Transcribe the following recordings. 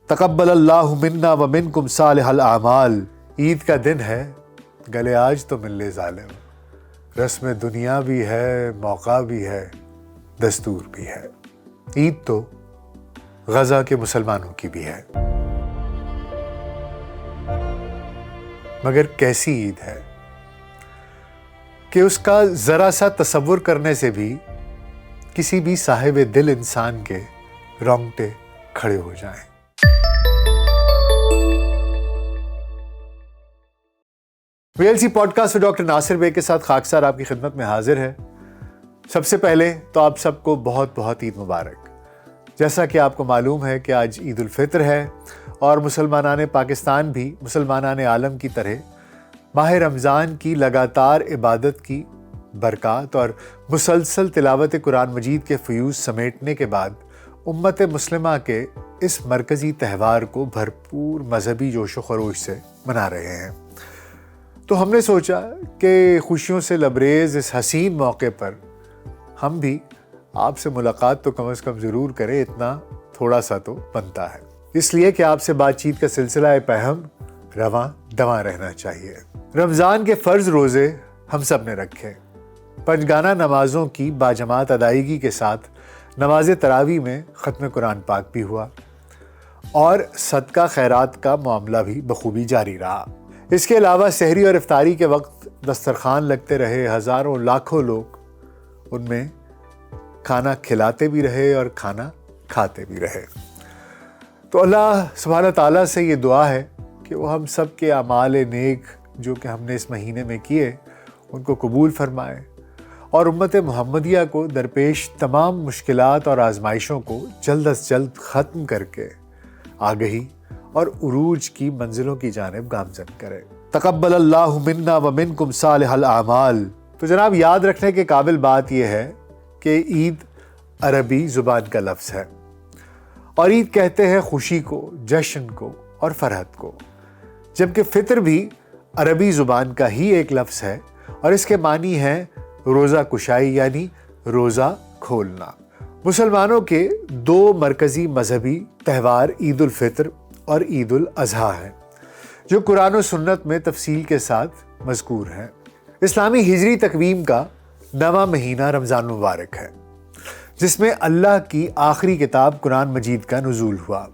تقبل اللہ منا ومنکم صالح الاعمال۔ عید کا دن ہے، گلے آج تو مل لے ظالم، رسم دنیا بھی ہے، موقع بھی ہے، دستور بھی ہے۔ عید تو غزہ کے مسلمانوں کی بھی ہے، مگر کیسی عید ہے کہ اس کا ذرا سا تصور کرنے سے بھی کسی بھی صاحب دل انسان کے رونگٹے کھڑے ہو جائیں۔ VLC پوڈ کاسٹ میں ڈاکٹر ناصر بے کے ساتھ خاکسار آپ کی خدمت میں حاضر ہے۔ سب سے پہلے تو آپ سب کو بہت بہت عید مبارک۔ جیسا کہ آپ کو معلوم ہے کہ آج عید الفطر ہے اور مسلمانان پاکستان بھی مسلمانان عالم کی طرح ماہ رمضان کی لگاتار عبادت کی برکات اور مسلسل تلاوت قرآن مجید کے فیوز سمیٹنے کے بعد امت مسلمہ کے اس مرکزی تہوار کو بھرپور مذہبی جوش و خروش سے منا رہے ہیں۔ تو ہم نے سوچا کہ خوشیوں سے لبریز اس حسین موقع پر ہم بھی آپ سے ملاقات تو کم از کم ضرور کریں، اتنا تھوڑا سا تو بنتا ہے، اس لیے کہ آپ سے بات چیت کا سلسلہ پہم رواں دواں رہنا چاہیے۔ رمضان کے فرض روزے ہم سب نے رکھے، پنجگانہ نمازوں کی باجماعت ادائیگی کے ساتھ نماز تراویح میں ختم قرآن پاک بھی ہوا اور صدقہ خیرات کا معاملہ بھی بخوبی جاری رہا۔ اس کے علاوہ سحری اور افطاری کے وقت دسترخوان لگتے رہے، ہزاروں لاکھوں لوگ ان میں کھانا کھلاتے بھی رہے اور کھانا کھاتے بھی رہے۔ تو اللہ سبحانہ تعالیٰ سے یہ دعا ہے کہ وہ ہم سب کے اعمال نیک جو کہ ہم نے اس مہینے میں کیے ان کو قبول فرمائے اور امت محمدیہ کو درپیش تمام مشکلات اور آزمائشوں کو جلد از جلد ختم کر کے آگہی اور عروج کی منزلوں کی جانب گامزن کرے۔ تقبل اللہ منا ومنکم صالح الاعمال۔ تو جناب یاد رکھنے کے قابل بات یہ ہے کہ عید عربی زبان کا لفظ ہے اور عید کہتے ہیں خوشی کو، جشن کو اور فرحت کو، جبکہ فطر بھی عربی زبان کا ہی ایک لفظ ہے اور اس کے معنی ہے روزہ کشائی، یعنی روزہ کھولنا۔ مسلمانوں کے دو مرکزی مذہبی تہوار عید الفطر اور عید الاضحیٰ ہیں جو قرآن و سنت میں تفصیل کے ساتھ مذکور ہیں۔ اسلامی ہجری تقویم کا 9واں مہینہ رمضان مبارک ہے جس میں اللہ کی آخری کتاب قرآن مجید کا نزول ہوا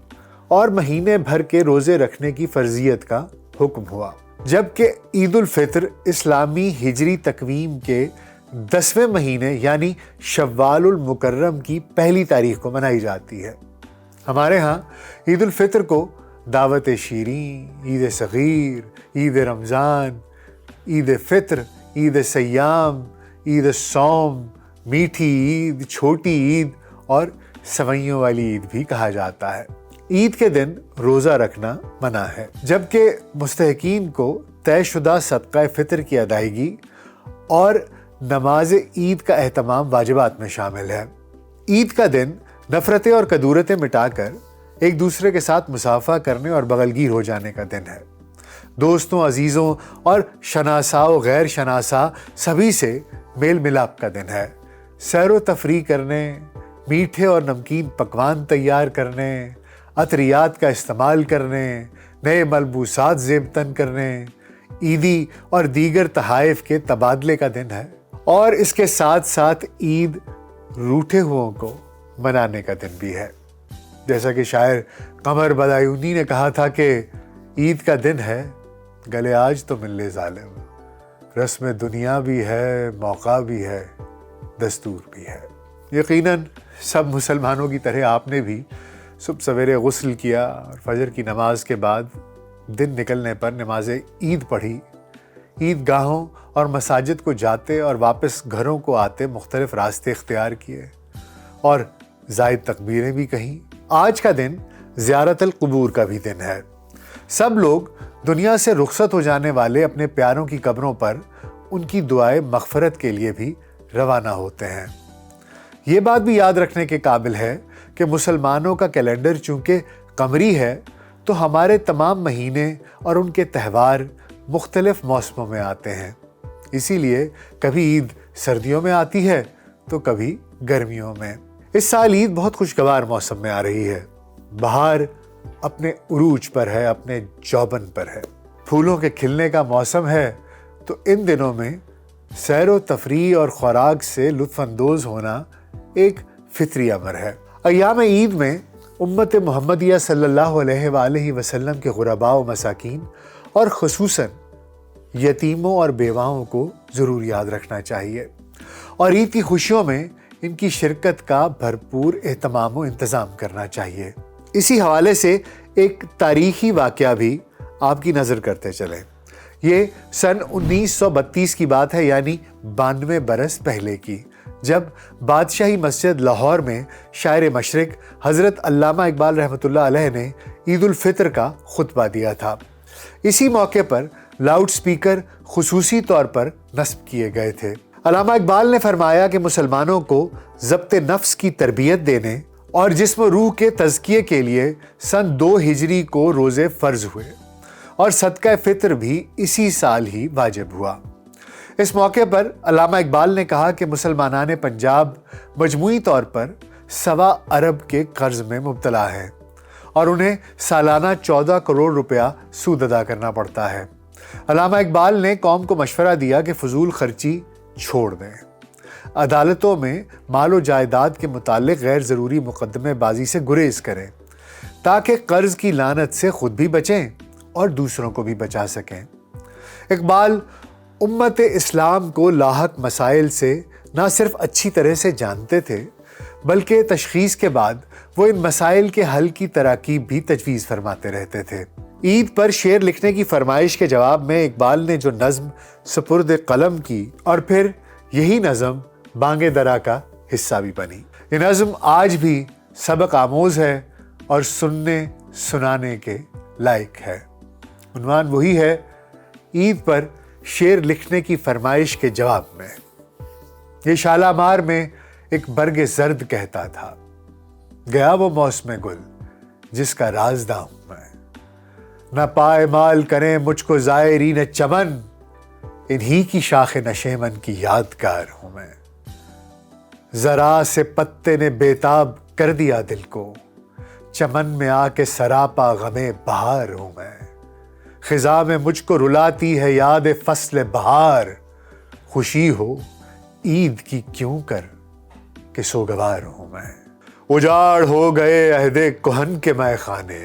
اور مہینے بھر کے روزے رکھنے کی فرضیت کا حکم ہوا، جبکہ عید الفطر اسلامی ہجری تقویم کے 10ویں مہینے یعنی شوال المکرم کی پہلی تاریخ کو منائی جاتی ہے۔ ہمارے ہاں عید الفطر کو دعوت شیریں، عید صغیر، عید رمضان، عید فطر، عید سیام، عید الصوم، میٹھی عید، چھوٹی عید اور سوئیوں والی عید بھی کہا جاتا ہے۔ عید کے دن روزہ رکھنا منع ہے، جبکہ مستحقین کو طے شدہ صدقہ فطر کی ادائیگی اور نماز عید کا اہتمام واجبات میں شامل ہے۔ عید کا دن نفرتیں اور کدورتیں مٹا کر ایک دوسرے کے ساتھ مصافحہ کرنے اور بغلگیر ہو جانے کا دن ہے۔ دوستوں، عزیزوں اور شناسا و غیر شناسا سبھی سے میل ملاپ کا دن ہے۔ سیر و تفریح کرنے، میٹھے اور نمکین پکوان تیار کرنے، عطریات کا استعمال کرنے، نئے ملبوسات زیب تن کرنے، عیدی اور دیگر تحائف کے تبادلے کا دن ہے، اور اس کے ساتھ ساتھ عید روٹھے ہوئوں کو منانے کا دن بھی ہے۔ جیسا کہ شاعر قمر بدایونی نے کہا تھا کہ عید کا دن ہے، گلے آج تو مل لے ظالم، رسم دنیا بھی ہے، موقع بھی ہے، دستور بھی ہے۔ یقیناً سب مسلمانوں کی طرح آپ نے بھی صبح سویرے غسل کیا اور فجر کی نماز کے بعد دن نکلنے پر نماز عید پڑھی، عید گاہوں اور مساجد کو جاتے اور واپس گھروں کو آتے مختلف راستے اختیار کیے اور زائد تکبیریں بھی کہیں۔ آج کا دن زیارت القبور کا بھی دن ہے۔ سب لوگ دنیا سے رخصت ہو جانے والے اپنے پیاروں کی قبروں پر ان کی دعائیں مغفرت کے لیے بھی روانہ ہوتے ہیں۔ یہ بات بھی یاد رکھنے کے قابل ہے کہ مسلمانوں کا کیلنڈر چونکہ قمری ہے تو ہمارے تمام مہینے اور ان کے تہوار مختلف موسموں میں آتے ہیں، اسی لیے کبھی عید سردیوں میں آتی ہے تو کبھی گرمیوں میں۔ اس سال عید بہت خوشگوار موسم میں آ رہی ہے، بہار اپنے عروج پر ہے، اپنے جوبن پر ہے۔ پھولوں کے کھلنے کا موسم ہے تو ان دنوں میں سیر و تفریح اور خوراک سے لطف اندوز ہونا ایک فطری امر ہے۔ ایام عید میں امت محمدیہ صلی اللہ علیہ وآلہ وسلم کے غرباء و مساکین اور خصوصاً یتیموں اور بیواؤں کو ضرور یاد رکھنا چاہیے اور عید کی خوشیوں میں ان کی شرکت کا بھرپور اہتمام و انتظام کرنا چاہیے۔ اسی حوالے سے ایک تاریخی واقعہ بھی آپ کی نظر کرتے چلیں۔ یہ سن 1932 کی بات ہے، یعنی 92 برس پہلے کی، جب بادشاہی مسجد لاہور میں شاعر مشرق حضرت علامہ اقبال رحمۃ اللہ علیہ نے عید الفطر کا خطبہ دیا تھا۔ اسی موقع پر لاؤڈ سپیکر خصوصی طور پر نصب کیے گئے تھے۔ علامہ اقبال نے فرمایا کہ مسلمانوں کو ضبط نفس کی تربیت دینے اور جسم و روح کے تزکیے کے لیے سن 2 ہجری کو روزے فرض ہوئے اور صدقہ فطر بھی اسی سال ہی واجب ہوا۔ اس موقع پر علامہ اقبال نے کہا کہ مسلمانان پنجاب مجموعی طور پر 1.25 ارب کے قرض میں مبتلا ہے اور انہیں سالانہ 14 کروڑ روپیہ سود ادا کرنا پڑتا ہے۔ علامہ اقبال نے قوم کو مشورہ دیا کہ فضول خرچی چھوڑ دیں، عدالتوں میں مال و جائیداد کے متعلق غیر ضروری مقدمے بازی سے گریز کریں تاکہ قرض کی لعنت سے خود بھی بچیں اور دوسروں کو بھی بچا سکیں۔ اقبال امت اسلام کو لاحق مسائل سے نہ صرف اچھی طرح سے جانتے تھے بلکہ تشخیص کے بعد وہ ان مسائل کے حل کی تراکیب بھی تجویز فرماتے رہتے تھے۔ عید پر شعر لکھنے کی فرمائش کے جواب میں اقبال نے جو نظم سپرد قلم کی اور پھر یہی نظم بانگ درا کا حصہ بھی بنی۔ یہ نظم آج بھی سبق آموز ہے اور سننے سنانے کے لائق ہے۔ عنوان وہی ہے، عید پر شعر لکھنے کی فرمائش کے جواب میں۔ یہ شالامار میں ایک برگ زرد کہتا تھا، گیا وہ موسم گل جس کا رازداں ہوں میں، نہ پائمال کریں مجھ کو زائرین چمن، انہی کی شاخ نشیمن کی یادگار ہوں میں۔ ذرا سے پتے نے بیتاب کر دیا دل کو، چمن میں آ کے سراپا غمے بہار ہوں میں۔ خزاں میں مجھ کو رلاتی ہے یاد فصل بہار، خوشی ہو عید کی کیوں کر کہ سوگوار ہوں میں۔ اجاڑ ہو گئے عہد کہن کے مے خانے،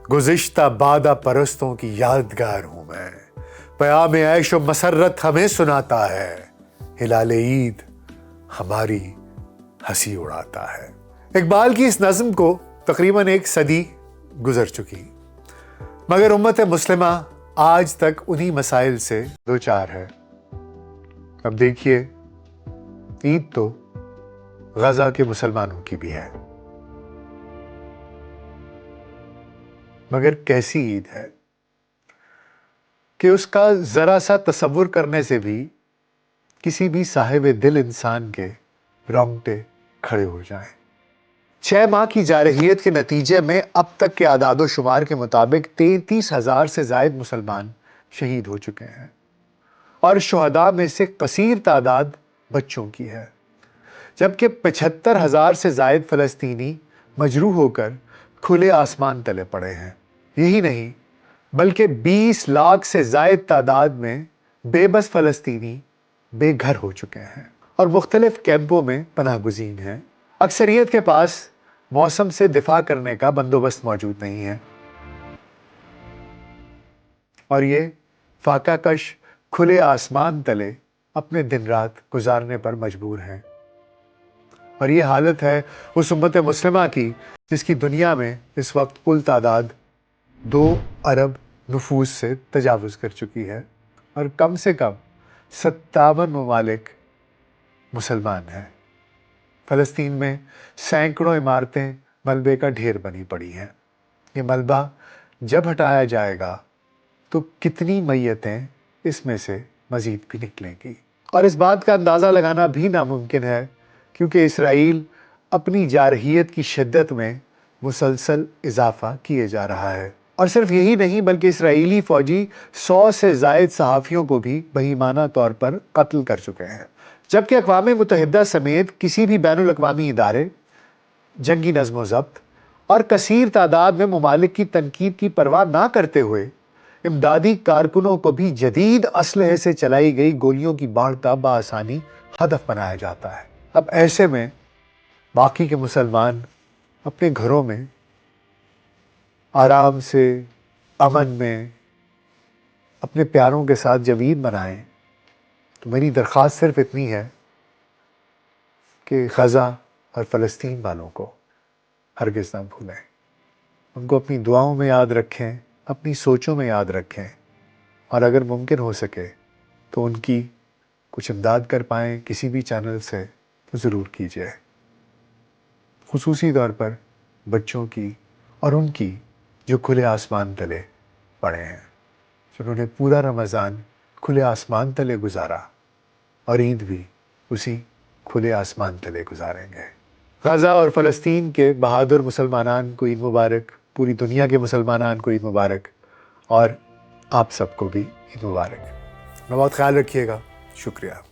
گزشتہ بادہ پرستوں کی یادگار ہوں میں۔ پیام عیش و مسرت ہمیں سناتا ہے، ہلال عید ہماری ہنسی اڑاتا ہے۔ اقبال کی اس نظم کو تقریباً 1 صدی گزر چکی، مگر امت مسلمہ آج تک انہی مسائل سے دوچار ہے۔ اب دیکھیے، عید تو غزہ کے مسلمانوں کی بھی ہے، مگر کیسی عید ہے کہ اس کا ذرا سا تصور کرنے سے بھی کسی بھی صاحب دل انسان کے رونگٹے کھڑے ہو جائیں۔ 6 ماہ کی جارحیت کے نتیجے میں اب تک کے اعداد و شمار کے مطابق 33,000 سے زائد مسلمان شہید ہو چکے ہیں اور شہداء میں سے کثیر تعداد بچوں کی ہے، جبکہ 75,000 سے زائد فلسطینی مجروح ہو کر کھلے آسمان تلے پڑے ہیں۔ یہی نہیں بلکہ 20 لاکھ سے زائد تعداد میں بے بس فلسطینی بے گھر ہو چکے ہیں اور مختلف کیمپوں میں پناہ گزین ہیں۔ اکثریت کے پاس موسم سے دفاع کرنے کا بندوبست موجود نہیں ہے اور یہ فاقہ کش کھلے آسمان تلے اپنے دن رات گزارنے پر مجبور ہیں۔ اور یہ حالت ہے اس امت مسلمہ کی جس کی دنیا میں اس وقت کل تعداد 2 ارب نفوس سے تجاوز کر چکی ہے اور کم سے کم 57 ممالک مسلمان ہیں۔ فلسطین میں سینکڑوں عمارتیں ملبے کا ڈھیر بنی پڑی ہیں۔ یہ ملبہ جب ہٹایا جائے گا تو کتنی میتیں اس میں سے مزید بھی نکلیں گی، اور اس بات کا اندازہ لگانا بھی ناممکن ہے کیونکہ اسرائیل اپنی جارحیت کی شدت میں مسلسل اضافہ کیے جا رہا ہے۔ اور صرف یہی نہیں بلکہ اسرائیلی فوجی 100 سے زائد صحافیوں کو بھی بہیمانہ طور پر قتل کر چکے ہیں، جبکہ اقوام متحدہ سمیت کسی بھی بین الاقوامی ادارے جنگی نظم و ضبط اور کثیر تعداد میں ممالک کی تنقید کی پرواہ نہ کرتے ہوئے امدادی کارکنوں کو بھی جدید اسلحے سے چلائی گئی گولیوں کی باڑھ کا بآسانی ہدف بنایا جاتا ہے۔ اب ایسے میں باقی کے مسلمان اپنے گھروں میں آرام سے، امن میں اپنے پیاروں کے ساتھ جب عید منائیں تو میری درخواست صرف اتنی ہے کہ غزہ اور فلسطین والوں کو ہرگز نہ بھولیں، ان کو اپنی دعاؤں میں یاد رکھیں، اپنی سوچوں میں یاد رکھیں، اور اگر ممکن ہو سکے تو ان کی کچھ امداد کر پائیں کسی بھی چینل سے تو ضرور کیجیے، خصوصی طور پر بچوں کی اور ان کی جو کھلے آسمان تلے پڑے ہیں، جنہوں نے پورا رمضان کھلے آسمان تلے گزارا اور عید بھی اسی کھلے آسمان تلے گزاریں گے۔ غزہ اور فلسطین کے بہادر مسلمانان کو عید مبارک، پوری دنیا کے مسلمانان کو عید مبارک، اور آپ سب کو بھی عید مبارک۔ بہت خیال رکھیے گا، شکریہ۔